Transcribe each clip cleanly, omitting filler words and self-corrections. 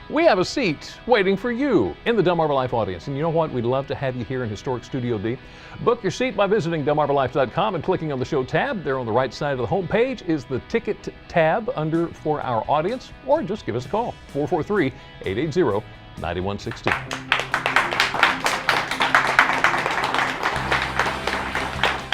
We have a seat waiting for you in the Delmarva Life audience. And you know what? We'd love to have you here in historic Studio D. Book your seat by visiting delmarvalife.com and clicking on the show tab. There on the right side of the home page is the ticket tab under for our audience, or just give us a call, 443-880-9116.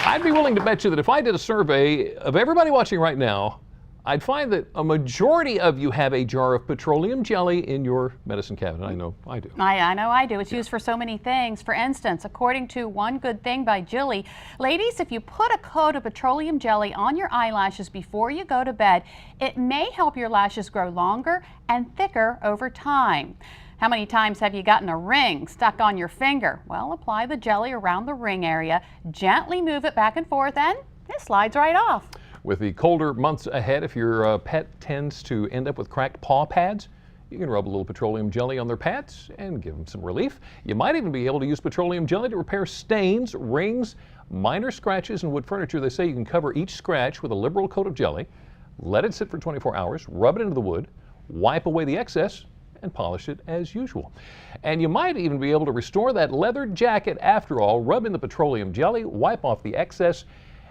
I'd be willing to bet you that if I did a survey of everybody watching right now, I'd find that a majority of you have a jar of petroleum jelly in your medicine cabinet. I know I do. I know I do. It's used for so many things. For instance, according to One Good Thing by Jilly, ladies, if you put a coat of petroleum jelly on your eyelashes before you go to bed, it may help your lashes grow longer and thicker over time. How many times have you gotten a ring stuck on your finger? Well, apply the jelly around the ring area, gently move it back and forth, and it slides right off. With the colder months ahead, if your pet tends to end up with cracked paw pads, you can rub a little petroleum jelly on their pads and give them some relief. You might even be able to use petroleum jelly to repair stains, rings, minor scratches in wood furniture. They say you can cover each scratch with a liberal coat of jelly, let it sit for 24 hours, rub it into the wood, wipe away the excess, and polish it as usual. And you might even be able to restore that leather jacket after all. Rub in the petroleum jelly, wipe off the excess,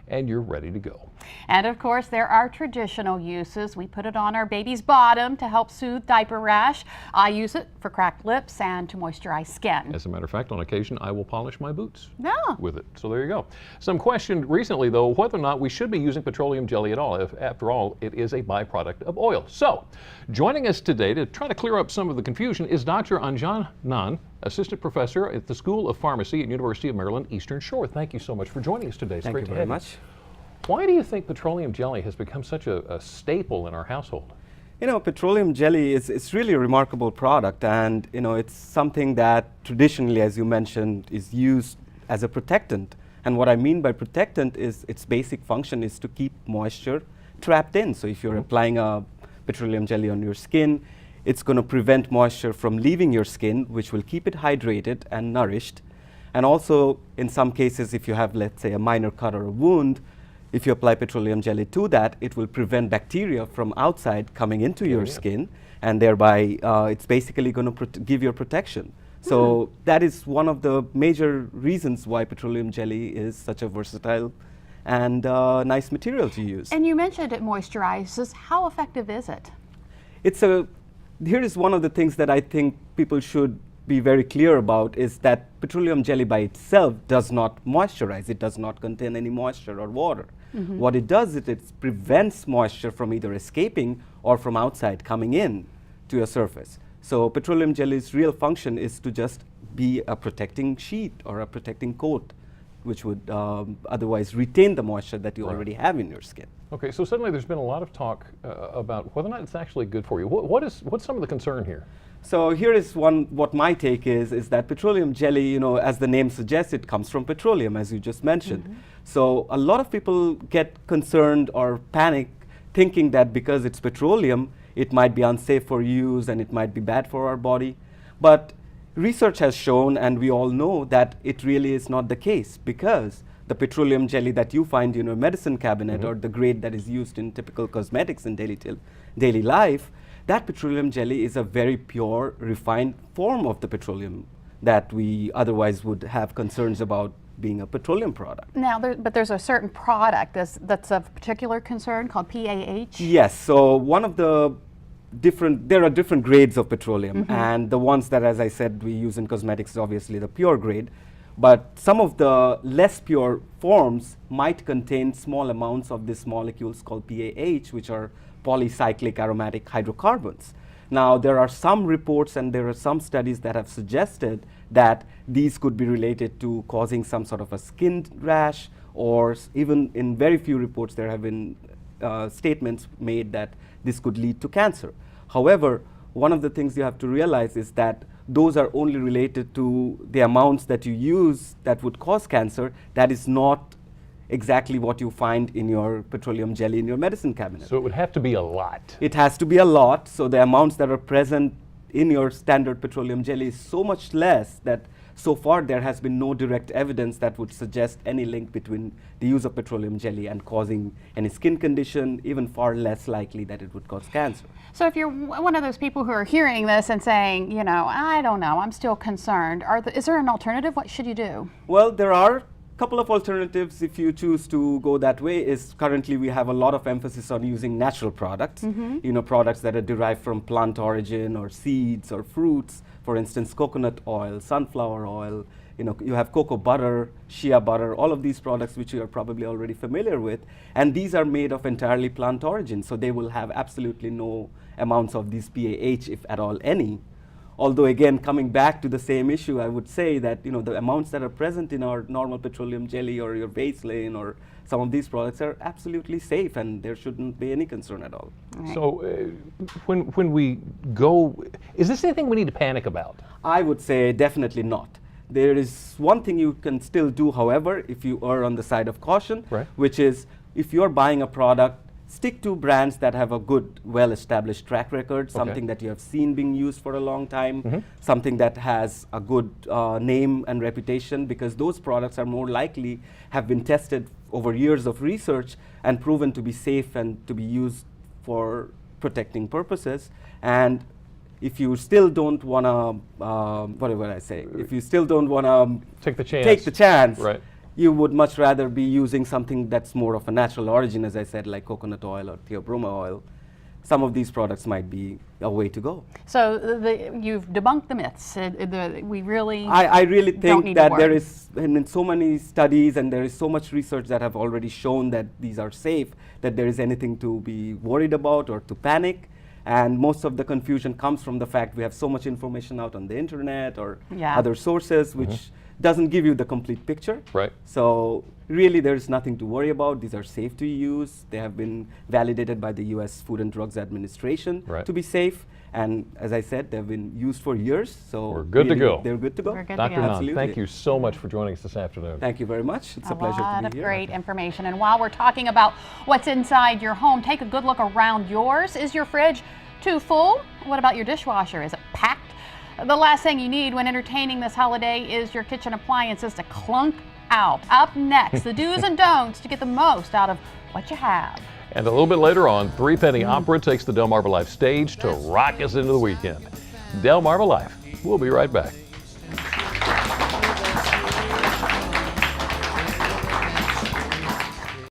and you're ready to go. And of course, there are traditional uses. We put it on our baby's bottom to help soothe diaper rash. I use it for cracked lips and to moisturize skin. As a matter of fact, on occasion, I will polish my boots with it. So there you go. Some questioned recently, though, whether or not we should be using petroleum jelly at all. If, after all, it is a byproduct of oil. So, joining us today to try to clear up some of the confusion is Dr. Anjan Nan, Assistant Professor at the School of Pharmacy at University of Maryland, Eastern Shore. Thank you so much for joining us today. It's Thank great you to very have much. Why do you think petroleum jelly has become such a staple in our household? You know, petroleum jelly it's really a remarkable product, and you know, it's something that traditionally, as you mentioned, is used as a protectant. And what I mean by protectant is its basic function is to keep moisture trapped in. So if you're applying a petroleum jelly on your skin, it's going to prevent moisture from leaving your skin, which will keep it hydrated and nourished. And also, in some cases, if you have, let's say, a minor cut or a wound, if you apply petroleum jelly to that, it will prevent bacteria from outside coming into your skin, and thereby it's basically going to give you protection. So that is one of the major reasons why petroleum jelly is such a versatile and nice material to use. And you mentioned it moisturizes. How effective is it? Here is one of the things that I think people should be very clear about, is that petroleum jelly by itself does not moisturize. It does not contain any moisture or water. What it does is it prevents moisture from either escaping or from outside coming in to your surface. So petroleum jelly's real function is to just be a protecting sheet or a protecting coat, which would otherwise retain the moisture that you already have in your skin. Okay, so suddenly there's been a lot of talk about whether or not it's actually good for you. What's some of the concern here? So here is what my take is that petroleum jelly, you know, as the name suggests, it comes from petroleum, as you just mentioned. So a lot of people get concerned or panic thinking that because it's petroleum, it might be unsafe for use and it might be bad for our body. But research has shown, and we all know, that it really is not the case, because the petroleum jelly that you find in your medicine cabinet or the grade that is used in typical cosmetics in daily life, that petroleum jelly is a very pure, refined form of the petroleum that we otherwise would have concerns about being a petroleum product. Now, but there's a certain product that's of particular concern called PAH? Yes, so there are different grades of petroleum, and the ones that, as I said, we use in cosmetics is obviously the pure grade. But some of the less pure forms might contain small amounts of these molecules called PAH, which are polycyclic aromatic hydrocarbons. Now, there are some reports and there are some studies that have suggested that these could be related to causing some sort of a skin rash, or even in very few reports there have been statements made that this could lead to cancer. However, one of the things you have to realize is that those are only related to the amounts that you use that would cause cancer. That is not exactly what you find in your petroleum jelly in your medicine cabinet. So it would have to be a lot. It has to be a lot. So the amounts that are present in your standard petroleum jelly is so much less that so far there has been no direct evidence that would suggest any link between the use of petroleum jelly and causing any skin condition, even far less likely that it would cause cancer. So if you're one of those people who are hearing this and saying, you know, I don't know, I'm still concerned, is there an alternative? What should you do? Well, there are couple of alternatives if you choose to go that way. Is currently we have a lot of emphasis on using natural products, you know, products that are derived from plant origin or seeds or fruits. For instance, coconut oil, sunflower oil, you know, you have cocoa butter, shea butter, all of these products which you are probably already familiar with, and these are made of entirely plant origin, so they will have absolutely no amounts of these PAH, if at all any. Although again, coming back to the same issue, I would say that, you know, the amounts that are present in our normal petroleum jelly or your Vaseline or some of these products are absolutely safe, and there shouldn't be any concern at all. Right. So when we go, is this anything we need to panic about? I would say definitely not. There is one thing you can still do, however, if you are on the side of caution, Right. which is if you're buying a product, stick to brands that have a good, well-established track record, something that you have seen being used for a long time, something that has a good name and reputation, because those products are more likely have been tested over years of research and proven to be safe and to be used for protecting purposes. And if you still don't want to, whatever I say, if you still don't want to Take the chance. Right. you would much rather be using something that's more of a natural origin, as I said, like coconut oil or theobroma oil. Some of these products might be a way to go. So you've debunked the myths. We really I really don't think need to that there worry. is, and in so many studies and there is so much research that have already shown that these are safe, that there is anything to be worried about or to panic. And most of the confusion comes from the fact we have so much information out on the internet or other sources which doesn't give you the complete picture. Right. So really there's nothing to worry about. These are safe to use. They have been validated by the US Food and Drugs Administration to be safe. And as I said, they've been used for years. So we're good to go. They're good to go. We're good to Dr. go. Nand, Absolutely. thank you so much for joining us this afternoon. Thank you very much. It's a pleasure lot to of be here. great information. And while we're talking about what's inside your home, take a good look around yours. Is your fridge too full? What about your dishwasher? Is it packed? The last thing you need when entertaining this holiday is your kitchen appliances to clunk out. Up next, the do's and don'ts to get the most out of what you have. And a little bit later on, Three Penny Opera takes the Delmarva Life stage to rock us into the weekend. Delmarva Life. We'll be right back.